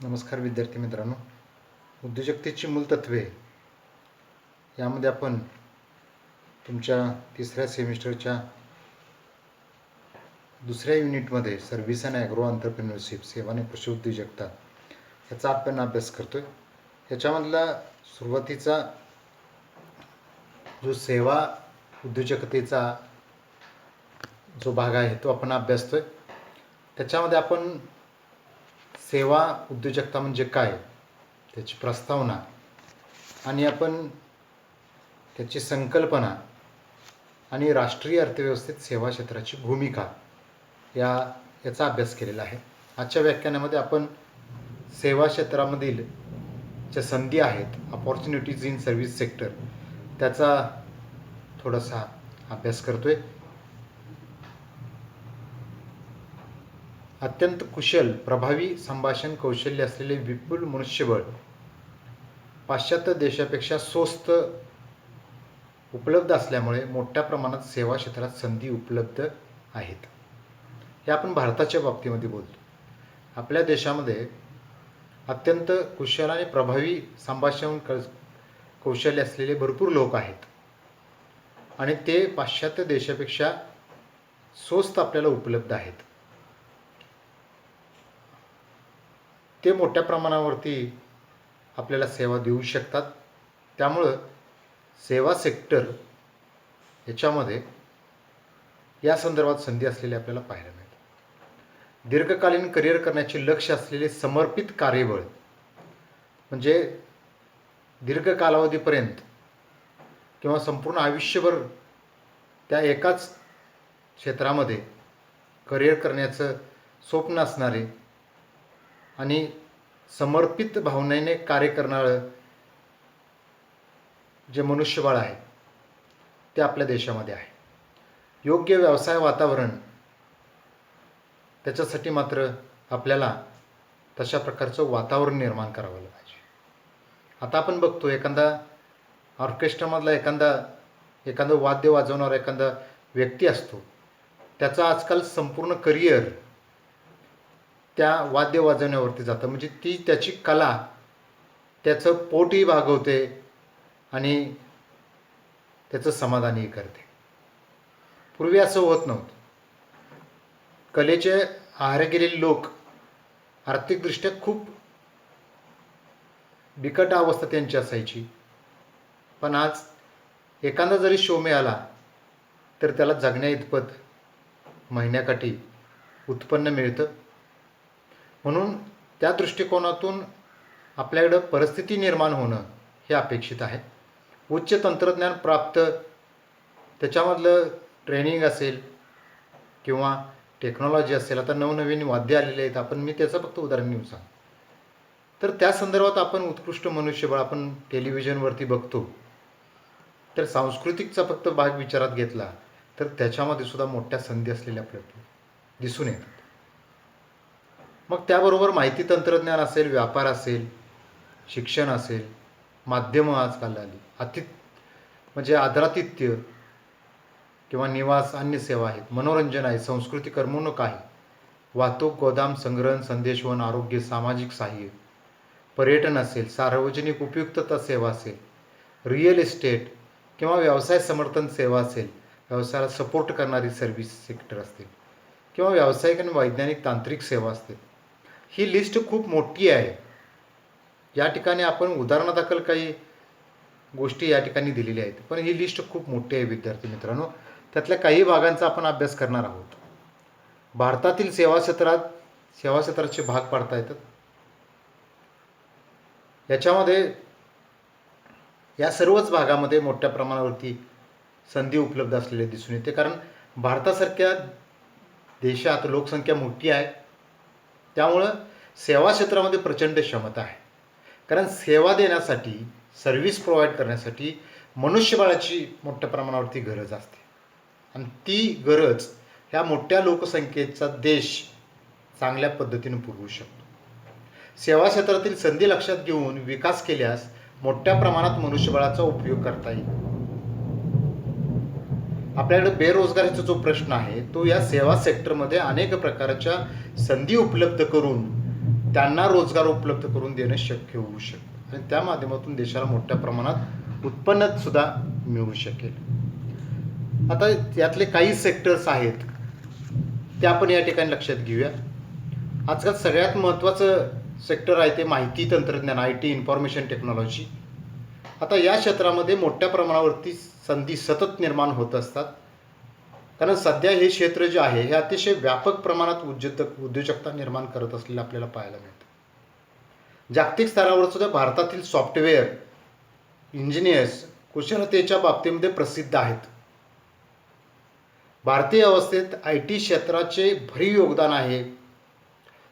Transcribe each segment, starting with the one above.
नमस्कार विद्यार्थी मित्रांनो, उद्योजकतेची मूलतत्वे यामध्ये आपण तुमच्या तिसऱ्या सेमिस्टरच्या दुसऱ्या युनिटमध्ये सर्व्हिस अँड ॲग्रो एंटरप्रेन्योरशिप सेवा आणि कृषी उद्योजकता याचा आपण अभ्यास करतोय। याच्यामधला सुरुवातीचा जो सेवा उद्योजकतेचा जो भाग आहे तो आपण अभ्यासतोय। त्याच्यामध्ये आपण सेवा उद्योजकता म्हणजे काय, त्याची प्रस्तावना आणि आपण त्याची संकल्पना आणि राष्ट्रीय अर्थव्यवस्थेत सेवा क्षेत्राची भूमिका याचा अभ्यास केलेला आहे। आजच्या व्याख्यानामध्ये आपण सेवा क्षेत्रामधील ज्या संधी आहेत, अपॉर्च्युनिटीज इन सर्व्हिस सेक्टर, त्याचा थोडासा अभ्यास करतोय। अत्यंत कुशल, प्रभावी संभाषण कौशल्य असलेले विपुल मनुष्यबळ पाश्चात्य देशापेक्षा स्वस्त उपलब्ध असल्यामुळे मोठ्या प्रमाणात सेवा क्षेत्रात संधी उपलब्ध आहेत। हे आपण भारताच्या बाबतीमध्ये बोलतो। आपल्या देशामध्ये अत्यंत कुशल आणि प्रभावी संभाषण कौशल्य असलेले भरपूर लोक आहेत आणि ते पाश्चात्य देशापेक्षा स्वस्त आपल्याला उपलब्ध आहेत। ते मोठ्या प्रमाणावरती आपल्याला सेवा देऊ शकतात। त्यामुळं सेवा सेक्टर याच्यामध्ये या संदर्भात संधी असलेले आपल्याला पाहायला मिळते। दीर्घकालीन करिअर करण्याचे लक्ष्य असलेले समर्पित कार्यबळ म्हणजे दीर्घ कालावधीपर्यंत किंवा संपूर्ण आयुष्यभर त्या एकाच क्षेत्रामध्ये करिअर करण्याचं स्वप्न असणारे आणि समर्पित भावनेने कार्य करणारं जे मनुष्यबळ आहे ते आपल्या देशामध्ये आहे। योग्य व्यवसाय वातावरण त्याच्यासाठी मात्र आपल्याला तशा प्रकारचं वातावरण निर्माण करावं पाहिजे। आता आपण बघतो एखादा ऑर्केस्ट्रामधला एखादं वाद्य वाजवणारा एखादा व्यक्ती असतो, त्याचा आजकाल संपूर्ण करिअर त्या वाद्य वाजवण्यावरती जातं। म्हणजे ती त्याची कला त्याचं पोटही भागवते आणि त्याचं समाधानही करते। पूर्वी असं होत नव्हतं। कलेचे आहारी गेलेले लोक आर्थिकदृष्ट्या खूप बिकट अवस्था त्यांची असायची, पण आज एखादा जरी शो मिळाला तर त्याला जगण्या इतपत महिन्याकाठी उत्पन्न मिळतं। म्हणून त्या दृष्टिकोनातून आपल्याकडं परिस्थिती निर्माण होणं हे अपेक्षित आहे। उच्च तंत्रज्ञान प्राप्त त्याच्यामधलं ट्रेनिंग असेल किंवा टेक्नॉलॉजी असेल, आता नवनवीन वाद्य आलेले आहेत, मी त्याचं फक्त उदाहरण देऊन सांग, तर त्या संदर्भात आपण उत्कृष्ट मनुष्यबळ आपण टेलिव्हिजनवरती बघतो। तर सांस्कृतिकचा फक्त भाग विचारात घेतला तर त्याच्यामध्ये सुद्धा मोठ्या संधी असलेल्या आपल्याला दिसून येतात। मग त्याबरोबर माहिती तंत्रज्ञान असेल, व्यापार असेल, शिक्षण असेल, माध्यमं आजकाल आली, म्हणजे आदरातिथ्य किंवा निवास, अन्य सेवा आहेत, मनोरंजन आहे, सांस्कृतिक करमणूक आहे, वाहतूक, गोदाम, संग्रहण, संदेशवहन, आरोग्य, सामाजिक सहाय्य, पर्यटन असेल, सार्वजनिक उपयुक्तता सेवा असेल, रिअल इस्टेट किंवा व्यवसाय समर्थन सेवा असेल, व्यवसायाला सपोर्ट करणारी सर्व्हिस सेक्टर असतील किंवा व्यावसायिक आणि वैज्ञानिक तांत्रिक सेवा असतील। ही लिस्ट खूप मोठी आहे। या ठिकाणी आपण उदाहरणादाखल काही गोष्टी या ठिकाणी दिलेल्या आहेत, पण ही लिस्ट खूप मोठी आहे विद्यार्थी मित्रांनो। त्यातल्या काही भागांचा आपण अभ्यास करणार आहोत। भारतातील सेवा क्षेत्राचे भाग पाडता येतात। याच्यामध्ये या सर्वच भागामध्ये मोठ्या प्रमाणावरती संधी उपलब्ध असलेले दिसून येते, कारण भारतासारख्या देशात लोकसंख्या मोठी आहे। त्यामुळं सेवा क्षेत्रामध्ये प्रचंड क्षमता आहे, कारण सेवा देण्यासाठी, सर्व्हिस प्रोव्हाइड करण्यासाठी मनुष्यबळाची मोठ्या प्रमाणावरती गरज असते आणि ती गरज ह्या मोठ्या लोकसंख्येचा देश चांगल्या पद्धतीने पुरवू शकतो। सेवा क्षेत्रातील संधी लक्षात घेऊन विकास केल्यास मोठ्या प्रमाणात मनुष्यबळाचा उपयोग करता येईल। आपल्याकडे बेरोजगारीचा जो प्रश्न आहे तो या सेवा सेक्टरमध्ये अनेक प्रकारच्या संधी उपलब्ध करून त्यांना रोजगार उपलब्ध करून देणं शक्य होऊ शकतं आणि त्या माध्यमातून देशाला मोठ्या प्रमाणात उत्पन्नसुद्धा मिळू शकेल. आता यातले काही सेक्टर्स आहेत ते आपण या ठिकाणी लक्षात घेऊया. आजकाल सगळ्यात महत्त्वाचं सेक्टर आहे ते माहिती तंत्रज्ञान, IT, इन्फॉर्मेशन टेक्नॉलॉजी. आता या क्षेत्रामध्ये मोठ्या प्रमाणावरती संधी सतत निर्माण होत असतात, कारण सध्या हे क्षेत्र जे आहे हे अतिशय व्यापक प्रमाणात उद्योजकता निर्माण करत असलेलं आपल्याला पाहायला मिळतं. जागतिक स्तरावर सुद्धा भारतातील सॉफ्टवेअर इंजिनियर्स कुशलतेच्या बाबतीमध्ये प्रसिद्ध आहेत. भारतीय अवस्थेत IT क्षेत्राचे भरीव योगदान आहे.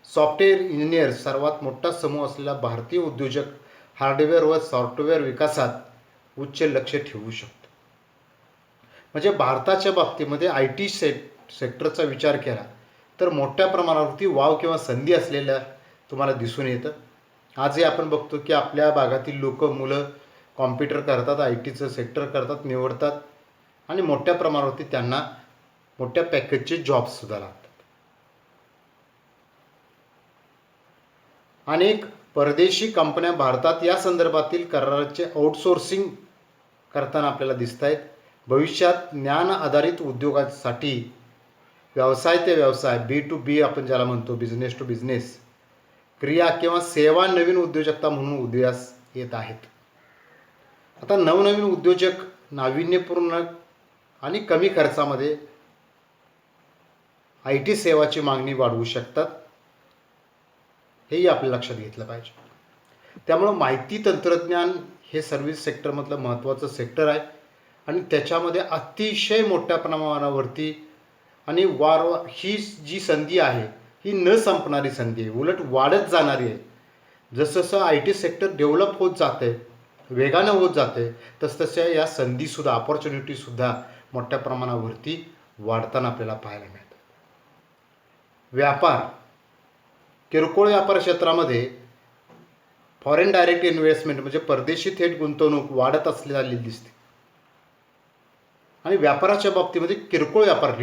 सॉफ्टवेअर इंजिनियर सर्वात मोठा समूह असलेला भारतीय उद्योजक हार्डवेअर व सॉफ्टवेअर विकासात उच्च लक्ष ठेवू शकतो. म्हणजे भारताच्या बाबतीमध्ये IT सेक्टरचा विचार केला तर मोठ्या प्रमाणावरती वाव किंवा संधी असलेल्या तुम्हाला दिसून येतं. आजही आपण बघतो की आपल्या भागातील मुलं कॉम्प्युटर करतात, ITचं सेक्टर करतात, निवडतात आणि मोठ्या प्रमाणावरती त्यांना मोठ्या पॅकेजचे जॉबसुद्धा लागतात. अनेक परदेशी कंपन्या भारतात या संदर्भातील कराराचे आउटसोर्सिंग करताना आपल्याला दिसत आहेत. भविष्यात ज्ञान आधारित उद्योगासाठी व्यवसाय ते व्यवसाय B2B आपण ज्याला म्हणतो, बिझनेस टू बिझनेस क्रिया किंवा सेवा नवीन उद्योजकता म्हणून उदयास येत आहेत. आता नवनवीन उद्योजक नाविन्यपूर्ण आणि कमी खर्चामध्ये IT सेवाची मागणी वाढवू शकतात, हेही आपल्या लक्षात घेतलं पाहिजे. त्यामुळं माहिती तंत्रज्ञान हे सर्व्हिस सेक्टरमधलं महत्त्वाचं सेक्टर आहे आणि त्याच्यामध्ये अतिशय मोठ्या प्रमाणावरती आणि ही जी संधी आहे ही न संपणारी संधी आहे, उलट वाढत जाणारी आहे. जसं IT सेक्टर डेव्हलप होत जाते, वेगानं होत जाते, तसतशा या संधीसुद्धा ऑपॉर्च्युनिटीसुद्धा मोठ्या प्रमाणावरती वाढताना आपल्याला पाहायला मिळतं. व्यापार, किरकोळ व्यापार क्षेत्रामध्ये फॉरेन डायरेक्ट इन्व्हेस्टमेंट म्हणजे परदेशी थेट गुंतवणूक वाढत असलेली दिसते. आणि व्यापाराच्या बाबतीमध्ये किरकोळ व्यापार,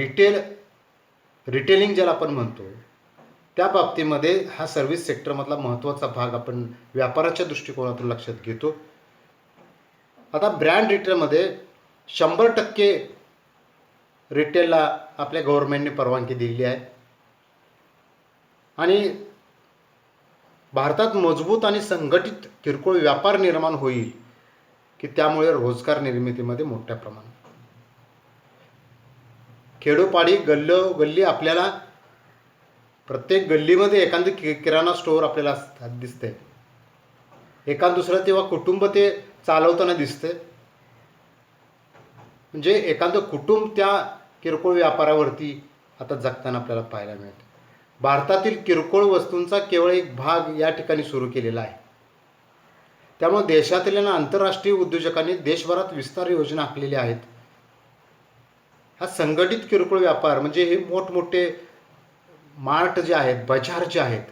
रिटेलिंग ज्याला आपण म्हणतो, त्या बाबतीमध्ये हा सर्व्हिस सेक्टरमधला महत्त्वाचा भाग आपण व्यापाराच्या दृष्टिकोनातून लक्षात घेतो. आता ब्रँड रिटेलमध्ये 100% रिटेलला आपल्या गव्हर्नमेंटने परवानगी दिलेली आहे आणि भारतात मजबूत आणि संघटित किरकोळ व्यापार निर्माण होईल की त्यामुळे रोजगार निर्मितीमध्ये मोठ्या प्रमाणात खेडोपाडी गल्ली आपल्याला प्रत्येक गल्लीमध्ये एखादी किराणा स्टोअर आपल्याला दिसते, एखाद दुसरं तेव्हा कुटुंब ते चालवताना दिसते. म्हणजे एखादं कुटुंब त्या किरकोळ व्यापारावरती आता जगताना आपल्याला पाहायला मिळते. भारतातील किरकोळ वस्तूंचा केवळ एक भाग या ठिकाणी सुरू केलेला आहे. त्यामुळे देशातील आणि आंतरराष्ट्रीय उद्योजकांनी देशभरात विस्तार योजना आखलेल्या आहेत. हा संघटित किरकोळ व्यापार म्हणजे हे मोठमोठे मार्ट जे आहेत, बाजार जे आहेत,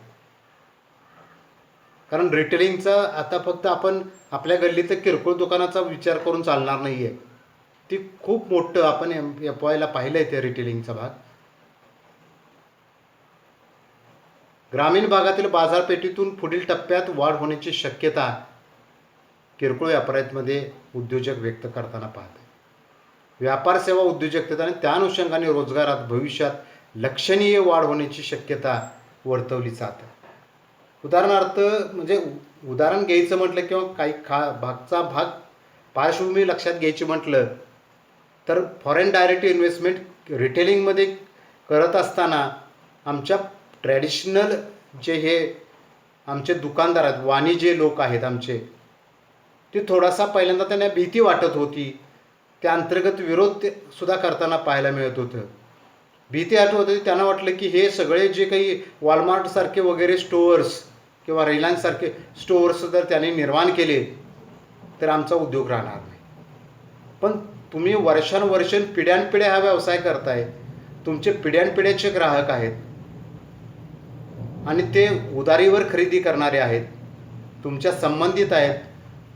कारण रिटेलिंगचा आता फक्त आपण आपल्या गल्लीत किरकोळ दुकानाचा विचार करून चालणार नाही आहे. ती खूप मोठं आपण FYला पाहिलं आहे ते रिटेलिंगचा भाग. ग्रामीण भागातील बाजारपेठेतून पुढील टप्प्यात वाढ होण्याची शक्यता किरकोळ व्यापारामध्ये उद्योजक व्यक्त करताना पाहते. व्यापार सेवा उद्योजकतेत आणि त्या अनुषंगाने रोजगारात भविष्यात लक्षणीय वाढ होण्याची शक्यता वर्तवली जाते. उदाहरणार्थ म्हणजे उदाहरण घ्यायचं म्हटलं किंवा काही भाग पार्श्वभूमी लक्षात घ्यायची म्हटलं तर फॉरेन डायरेक्ट इन्व्हेस्टमेंट रिटेलिंगमध्ये करत असताना आमच्या ट्रॅडिशनल जे हे आमचे दुकानदार आहेत, वाणिज्य लोक आहेत आमचे, ते थोडासा पहिल्यांदा त्यांना भीती वाटत होती. त्या अंतर्गत विरोध सुद्धा करताना पाहायला मिळत होतं. भीती वाटत होती, त्यांना वाटलं की हे सगळे जे काही वॉलमार्टसारखे वगैरे स्टोअर्स किंवा रिलायन्ससारखे स्टोअर्स जर त्याने निर्माण केले तर आमचा उद्योग राहणार नाही. पण तुम्ही वर्षानुवर्ष पिढ्यानपिढ्या हा व्यवसाय करताय, तुमचे पिढ्यानपिढ्याचे ग्राहक आहेत आणि ते उधारीवर खरेदी करणारे आहेत, तुमच्या संबंधित आहेत,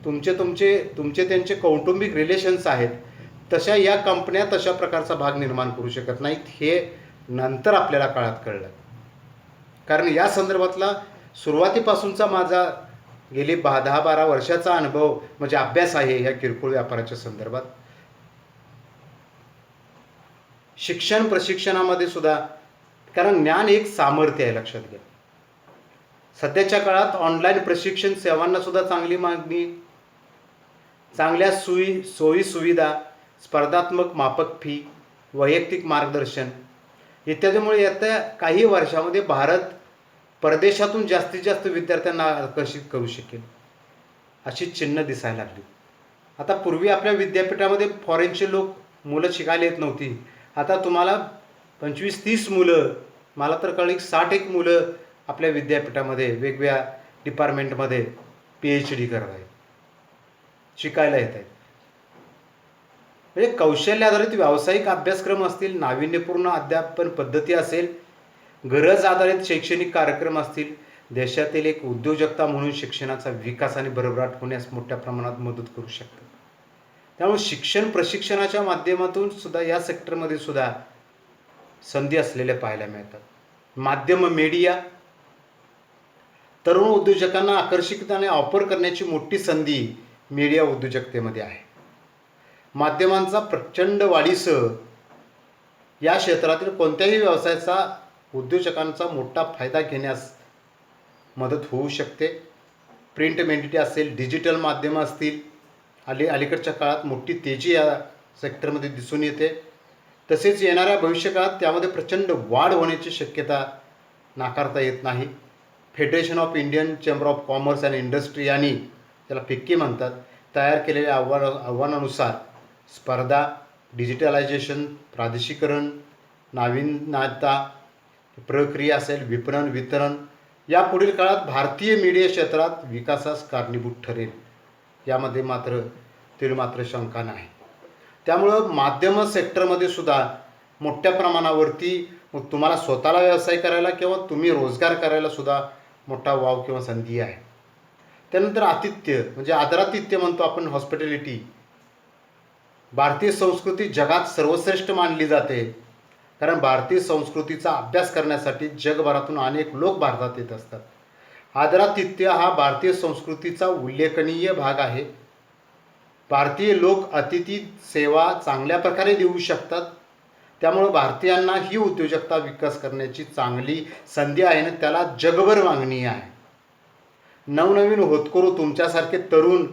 तुमचे त्यांचे कौटुंबिक रिलेशन्स आहेत. तशा या कंपन्या तशा प्रकारचा भाग निर्माण करू शकत नाहीत, हे नंतर आपल्याला काळात कळलं. कारण या संदर्भातला सुरुवातीपासूनचा माझा गेली 10-12 वर्षाचा अनुभव म्हणजे अभ्यास आहे ह्या किरकोळ व्यापाराच्या संदर्भात. शिक्षण प्रशिक्षणामध्ये सुद्धा, कारण ज्ञान एक सामर्थ्य आहे, लक्षात घ्या. सध्याच्या काळात ऑनलाईन प्रशिक्षण सेवांना सुद्धा चांगली मागणी, चांगल्या सोयी सुविधा, स्पर्धात्मक माफक फी, वैयक्तिक मार्गदर्शन इत्यादीमुळे येत्या काही वर्षामध्ये भारत परदेशातून जास्तीत जास्त विद्यार्थ्यांना आकर्षित करू शकेल अशी चिन्ह दिसायला लागली. आता पूर्वी आपल्या विद्यापीठामध्ये फॉरेनचे मुलं शिकायला येत नव्हती. आता तुम्हाला 25-30 मुलं, मला तर कळली 60 मुलं आपल्या विद्यापीठामध्ये वेगवेगळ्या डिपार्टमेंटमध्ये PhD करत आहेत, शिकायला येत आहेत. म्हणजे कौशल्य आधारित व्यावसायिक अभ्यासक्रम असतील, नाविन्यपूर्ण अध्यापन पद्धती असेल, गरज आधारित शैक्षणिक कार्यक्रम असतील, देशातील एक उद्योजकता म्हणून शिक्षणाचा विकास आणि भरभराट होण्यास मोठ्या प्रमाणात मदत करू शकतात. त्यामुळे शिक्षण प्रशिक्षणाच्या माध्यमातून सुद्धा या सेक्टरमध्ये सुद्धा संधी असलेल्या पाहायला मिळतात. माध्यम मीडिया तरुण उद्योजकांना आकर्षितपणे ऑफर करण्याची मोठी संधी मीडिया उद्योजकतेमध्ये आहे. माध्यमांचा प्रचंड वाढीसह या क्षेत्रातील कोणत्याही व्यवसायाचा उद्योजकांचा मोठा फायदा घेण्यास मदत होऊ शकते. प्रिंट मीडिया असेल, डिजिटल माध्यमं असतील, अलीकडच्या काळात मोठी तेजी या सेक्टरमध्ये दिसून येते. तसेच येणाऱ्या भविष्यकाळात त्यामध्ये प्रचंड वाढ होण्याची शक्यता नाकारता येत नाही. Federation of Indian chamber of commerce and industry यांनी, त्याला फिक्की म्हणतात, तयार केलेल्या आव्हानानुसार स्पर्धा, डिजिटलायझेशन, प्रादेशिकरण, नाविन्यता, प्रक्रिया असेल, विपणन, वितरण या पुढील काळात भारतीय मीडिया क्षेत्रात विकासास कारणीभूत ठरेल, यामध्ये मात्र शंका नाही. त्यामुळं माध्यम सेक्टरमध्ये सुद्धा मोठ्या प्रमाणावरती मग तुम्हाला स्वतःला व्यवसाय करायला किंवा तुम्ही रोजगार करायला सुद्धा मोठा वाव किंवा संधी आहे. त्यानंतर आतिथ्य म्हणजे आदरातिथ्य म्हणतो आपण, हॉस्पिटॅलिटी. भारतीय संस्कृती जगात सर्वश्रेष्ठ मानली जाते, कारण भारतीय संस्कृतीचा अभ्यास करण्यासाठी जगभरातून अनेक लोक भारतात येत असतात. आदरातिथ्य हा भारतीय संस्कृतीचा उल्लेखनीय भाग आहे. भारतीय लोक अतिथी सेवा चांगल्या प्रकारे देऊ शकतात. त्यामुळे भारतीयांना ही उद्योजकता विकास करण्याची चांगली संधी आहे आणि त्याला जगभर मागणी आहे. नवनवीन होतकरू तुमच्यासारखे तरुण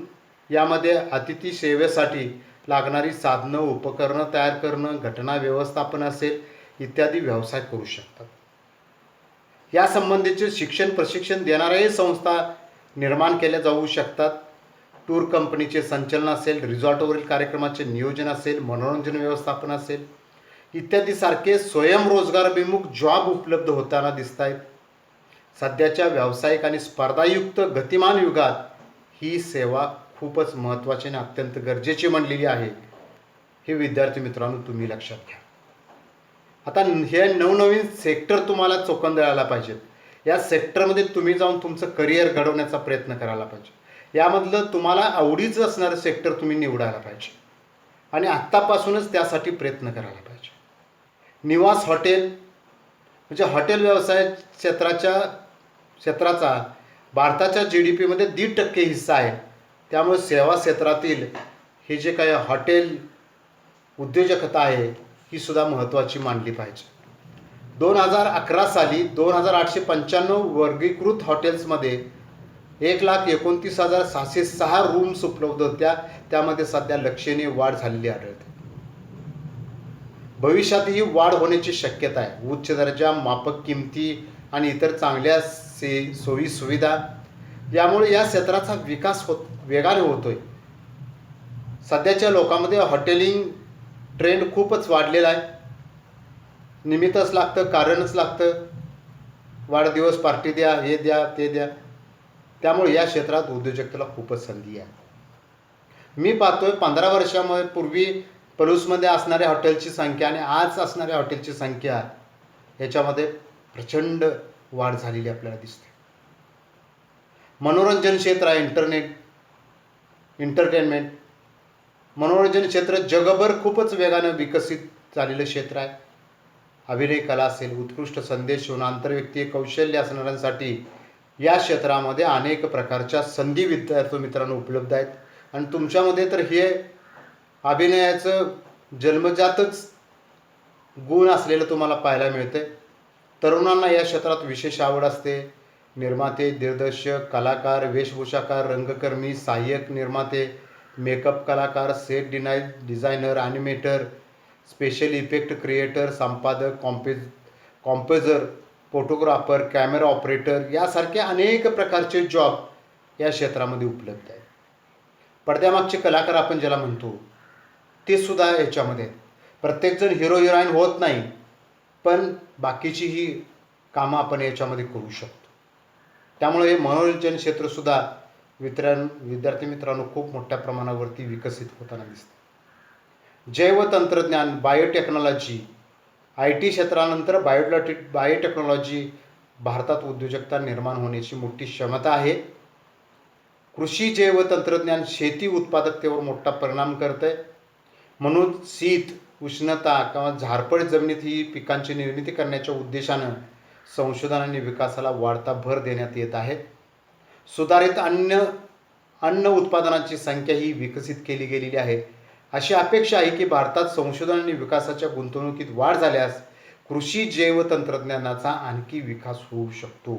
यामध्ये अतिथी सेवेसाठी लागणारी साधनं, उपकरणं तयार करणं, घटना व्यवस्थापन असेल इत्यादी व्यवसाय करू शकतात. यासंबंधीचे शिक्षण प्रशिक्षण देणाऱ्याही संस्था निर्माण केल्या जाऊ शकतात. टूर कंपनीचे संचलन असेल, रिसॉर्टवरील कार्यक्रमाचे नियोजन असेल, मनोरंजन व्यवस्थापन असेल इत्यादी सारखे स्वयंरोजगाराभिमुख जॉब उपलब्ध होताना दिसत आहेत. सध्याच्या व्यावसायिक आणि स्पर्धायुक्त गतिमान युगात ही सेवा खूपच महत्त्वाची आणि अत्यंत गरजेची बनलेली आहे, हे विद्यार्थी मित्रांनो तुम्ही लक्षात घ्या. आता हे नवनवीन सेक्टर तुम्हाला चोखंदळायला पाहिजेत. या सेक्टरमध्ये तुम्ही जाऊन तुमचं करिअर घडवण्याचा प्रयत्न करायला पाहिजे. यामधलं तुम्हाला आवडीचं असणारं सेक्टर तुम्ही निवडायला पाहिजे आणि आत्तापासूनच त्यासाठी प्रयत्न करायला पाहिजे. निवास हॉटेल म्हणजे हॉटेल व्यवसाय क्षेत्राचा भारताच्या GDPमध्ये 1.5% हिस्सा आहे. त्यामुळे सेवा क्षेत्रातील हे जे काही हॉटेल उद्योजकता आहे ही सुद्धा महत्त्वाची मानली पाहिजे. 2011 साली 2895 वर्गीकृत हॉटेल्समध्ये 1,29,606 रूम्स उपलब्ध होत्या. त्यामध्ये सध्या लक्षणीय वाढ झालेली आढळते. भविष्यातही वाढ होण्याची शक्यता आहे. उच्च दर्जा, माफक किमती आणि इतर चांगल्या सोयी सुविधा यामुळे या क्षेत्राचा विकास वेगाने होतोय. सध्याच्या लोकांमध्ये हॉटेलिंग ट्रेंड खूपच वाढलेला आहे. निमित्तच लागतं, कारणच लागतं, वाढदिवस पार्टी द्या, हे द्या, ते द्या. त्यामुळे या क्षेत्रात उद्योजकतेला खूपच संधी आहे. मी पाहतोय 15 वर्षापूर्वी पलूसमध्ये असणाऱ्या हॉटेलची संख्या आणि आज असणाऱ्या हॉटेलची संख्या याच्यामध्ये प्रचंड वाढ झालेली आपल्याला दिसते. मनोरंजन क्षेत्र आहे, एंटरटेनमेंट मनोरंजन क्षेत्र जगभर खूपच वेगाने विकसित झालेलं क्षेत्र आहे. अभिनय कला असेल, उत्कृष्ट संदेश होणं, आंतरव्यक्तीय कौशल्य असणाऱ्यांसाठी या क्षेत्रामध्ये अनेक प्रकारच्या संधी विद्यार्थी मित्रांनो उपलब्ध आहेत. आणि तुमच्यामध्ये तर हे अभिनयाचं जन्मजातच गुण असलेलं तुम्हाला पाहायला मिळते. तरुणांना या क्षेत्रात विशेष आवड असते. निर्माते, दिग्दर्शक, कलाकार, वेशभूषाकार, रंगकर्मी, सहाय्यक निर्माते, मेकअप कलाकार, set designer, animator, special effect creator, संपादक, कॉम्पोजर, फोटोग्राफर, कॅमेरा ऑपरेटर यासारखे अनेक प्रकारचे जॉब या क्षेत्रामध्ये उपलब्ध आहेत. पडद्यामागचे कलाकार आपण ज्याला म्हणतो ते सुद्धा याच्यामध्ये आहेत. प्रत्येकजण हिरो हिरोईन होत नाही, पण बाकीचीही कामं आपण याच्यामध्ये करू शकतो. त्यामुळे हे मनोरंजन क्षेत्रसुद्धा विद्यार्थी मित्रांनो खूप मोठ्या प्रमाणावरती विकसित होताना दिसते. जैवतंत्रज्ञान, बायोटेक्नॉलॉजी, IT क्षेत्रानंतर बायोटेक्नॉलॉजी भारतात उद्योजकता निर्माण होण्याची मोठी क्षमता आहे. कृषी जैवतंत्रज्ञान शेती उत्पादकतेवर मोठा परिणाम करते. म्हणून शीत, उष्णता किंवा झारपड जमिनीत ही पिकांची निर्मिती करण्याच्या उद्देशानं संशोधन आणि विकासाला वाढता भर देण्यात येत आहे. सुधारित अन्न उत्पादनाची संख्या ही विकसित केली गेलेली आहे. अशी अपेक्षा आहे की भारतात संशोधन आणि विकासाच्या गुंतवणुकीत वाढ झाल्यास कृषी जैवतंत्रज्ञानाचा आणखी विकास होऊ शकतो.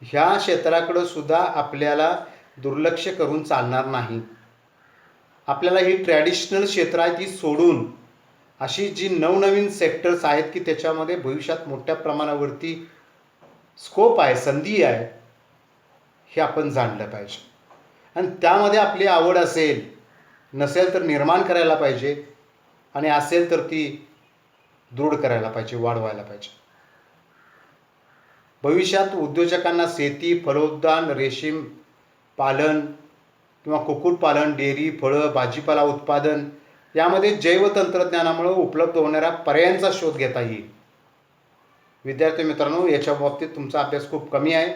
ह्या क्षेत्राकडे सुद्धा आपल्याला दुर्लक्ष करून चालणार नाही. आपल्याला ही ट्रॅडिशनल क्षेत्र आहे ती सोडून अशी जी नवनवीन सेक्टर्स आहेत की त्याच्यामध्ये भविष्यात मोठ्या प्रमाणावरती स्कोप आहे, संधी आहे, हे आपण जाणलं पाहिजे. आणि त्यामध्ये आपली आवड नसेल तर निर्माण करायला पाहिजे, आणि असेल तर ती दृढ करायला पाहिजे, वाढवायला पाहिजे. भविष्यात उद्योजकांना शेती, फलोद्यान, रेशीम पालन किंवा कुक्कुटपालन, डेअरी, फळं, भाजीपाला उत्पादन यामध्ये जैवतंत्रज्ञानामुळे उपलब्ध होणाऱ्या पर्यायांचा शोध घेता येईल. विद्यार्थी मित्रांनो, याच्या बाबतीत तुमचा अभ्यास खूप कमी आहे.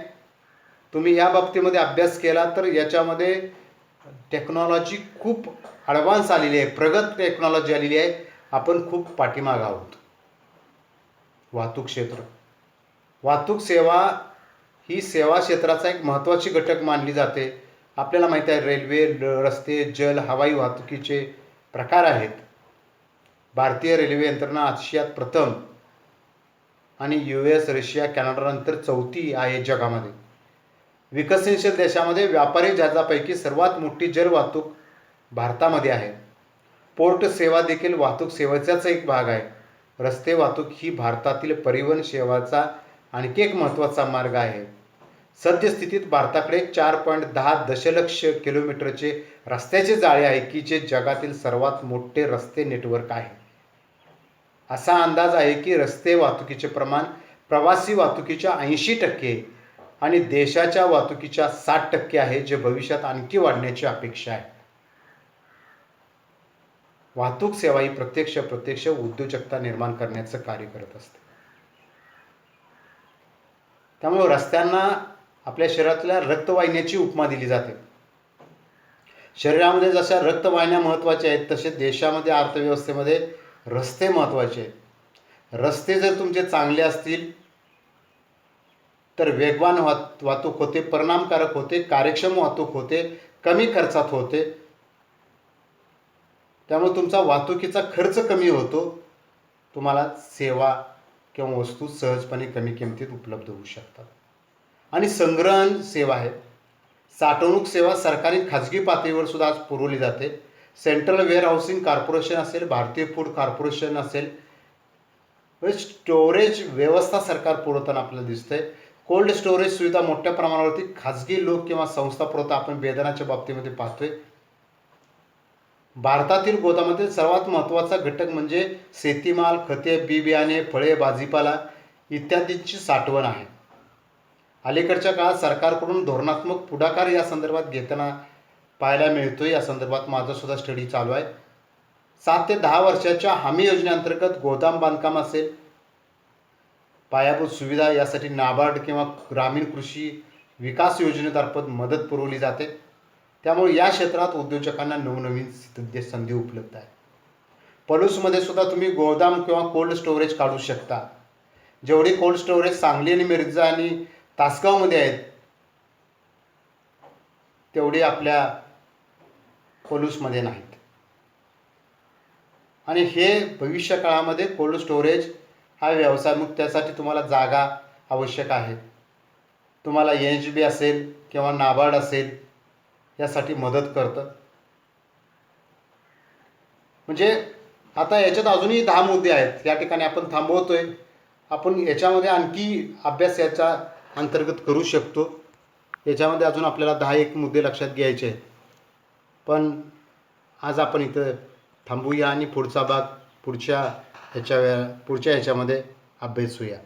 तुम्ही या बाबतीमध्ये अभ्यास केला तर याच्यामध्ये टेक्नॉलॉजी खूप ॲडव्हान्स आलेली आहे, प्रगत टेक्नॉलॉजी आलेली आहे. आपण खूप पाठीमाग आहोत. वाहतूक सेवा ही सेवा क्षेत्राचा एक महत्त्वाची घटक मानली जाते. आपल्याला माहीत आहे रेल्वे, रस्ते, जल, हवाई वाहतुकीचे प्रकार आहेत. भारतीय रेल्वे यंत्रणा आशियात प्रथम आणि US, रशिया, कॅनडानंतर चौथी आहे जगामध्ये. विकसनशील देशामध्ये व्यापारी जहाजापैकी सर्वात मोठी जल वाहतूक भारतामध्ये आहे. पोर्ट सेवा देखील वाहतूक सेवेचाच एक भाग आहे. रस्ते वाहतूक ही भारतातील परिवहन सेवाचा आणखी एक महत्त्वाचा मार्ग आहे. सद्यस्थितीत भारताकडे 4.10 दशलक्ष किलोमीटरचे रस्त्याचे जाळे आहे की जे जगातील सर्वात मोठे रस्ते नेटवर्क आहे. असा अंदाज आहे की रस्ते वाहतुकीचे प्रमाण प्रवासी वाहतुकीच्या 80% आणि देशाच्या वाहतुकीच्या 60% आहे, जे भविष्यात आणखी वाढण्याची अपेक्षा आहे. वाहतूक सेवा ही प्रत्यक्ष उद्योजकता निर्माण करण्याचं कार्य करत असते. त्यामुळे रस्त्यांना आपल्या शरीरातल्या रक्तवाहिन्याची उपमा दिली जाते. शरीरामध्ये जशा रक्तवाहिन्या महत्त्वाच्या आहेत तसे देशामध्ये अर्थव्यवस्थेमध्ये रस्ते महत्त्वाचे आहेत. रस्ते जर तुमचे चांगले असतील तर वेगवान वाहतूक होते, परिणामकारक होते, कार्यक्षम वाहतूक होते, कमी खर्चात होते. त्यामुळे तुमचा वाहतुकीचा खर्च कमी होतो. तुम्हाला सेवा किंवा वस्तू सहजपणे कमी किमतीत उपलब्ध होऊ शकतात. आणि संग्रहण सेवा आहे. साठवणूक सेवा सरकारी खाजगी पातळीवर सुद्धा आज पुरवली जाते. सेंट्रल वेअरहाऊसिंग कॉर्पोरेशन असेल, भारतीय फूड कॉर्पोरेशन असेल, स्टोरेज व्यवस्था सरकार पुरवताना आपल्याला दिसतंय. कोल्ड स्टोरेज सुविधा मोठ्या प्रमाणावरती खाजगी लोक किंवा संस्था पुरवता आपण वेतनाच्या बाबतीमध्ये पाहतोय. भारतातील गोदामातील सर्वात महत्त्वाचा घटक म्हणजे शेतीमाल, खते, बी बियाणे, फळे, भाजीपाला इत्यादींची साठवण आहे. अलीकडच्या काळात सरकारकडून धोरणात्मक पुढाकार या संदर्भात घेताना पाहायला मिळतोय. या संदर्भात माझा सुद्धा स्टडी चालू आहे. 7 ते 10 वर्षाच्या हमी योजनेअंतर्गत गोदाम बांधकाम असेल, पायाभूत सुविधा यासाठी नाबार्ड किंवा ग्रामीण कृषी विकास योजनेमार्फत मदत पुरवली जाते. त्यामुळे या क्षेत्रात उद्योजकांना नवनवीन संधी उपलब्ध आहे. पलूसमध्ये सुद्धा तुम्ही गोदाम किंवा कोल्ड स्टोरेज काढू शकता. जेवढे कोल्ड स्टोरेज सांगली आणि मिरजा आणि तासगावमध्ये आहेत तेवढे आपल्या कोलूसमध्ये नाहीत. आणि हे भविष्य काळामध्ये कोल्ड स्टोरेज हा व्यवसाय, मग त्यासाठी तुम्हाला जागा आवश्यक आहे. तुम्हाला NHB असेल किंवा नाबार्ड असेल यासाठी मदत करतं. म्हणजे आता याच्यात अजूनही 10 मुद्दे आहेत. या ठिकाणी आपण थांबवतोय. आपण याच्यामध्ये आणखी अभ्यास याच्या अंतर्गत करू शकतो. याच्यामध्ये अजून आपल्याला 10-1 मुद्दे लक्षात घ्यायचे आहेत. पण आज आपण इथं थांबूया आणि पुढचा भाग पुढच्या ह्याच्यामध्ये अभ्यासूया.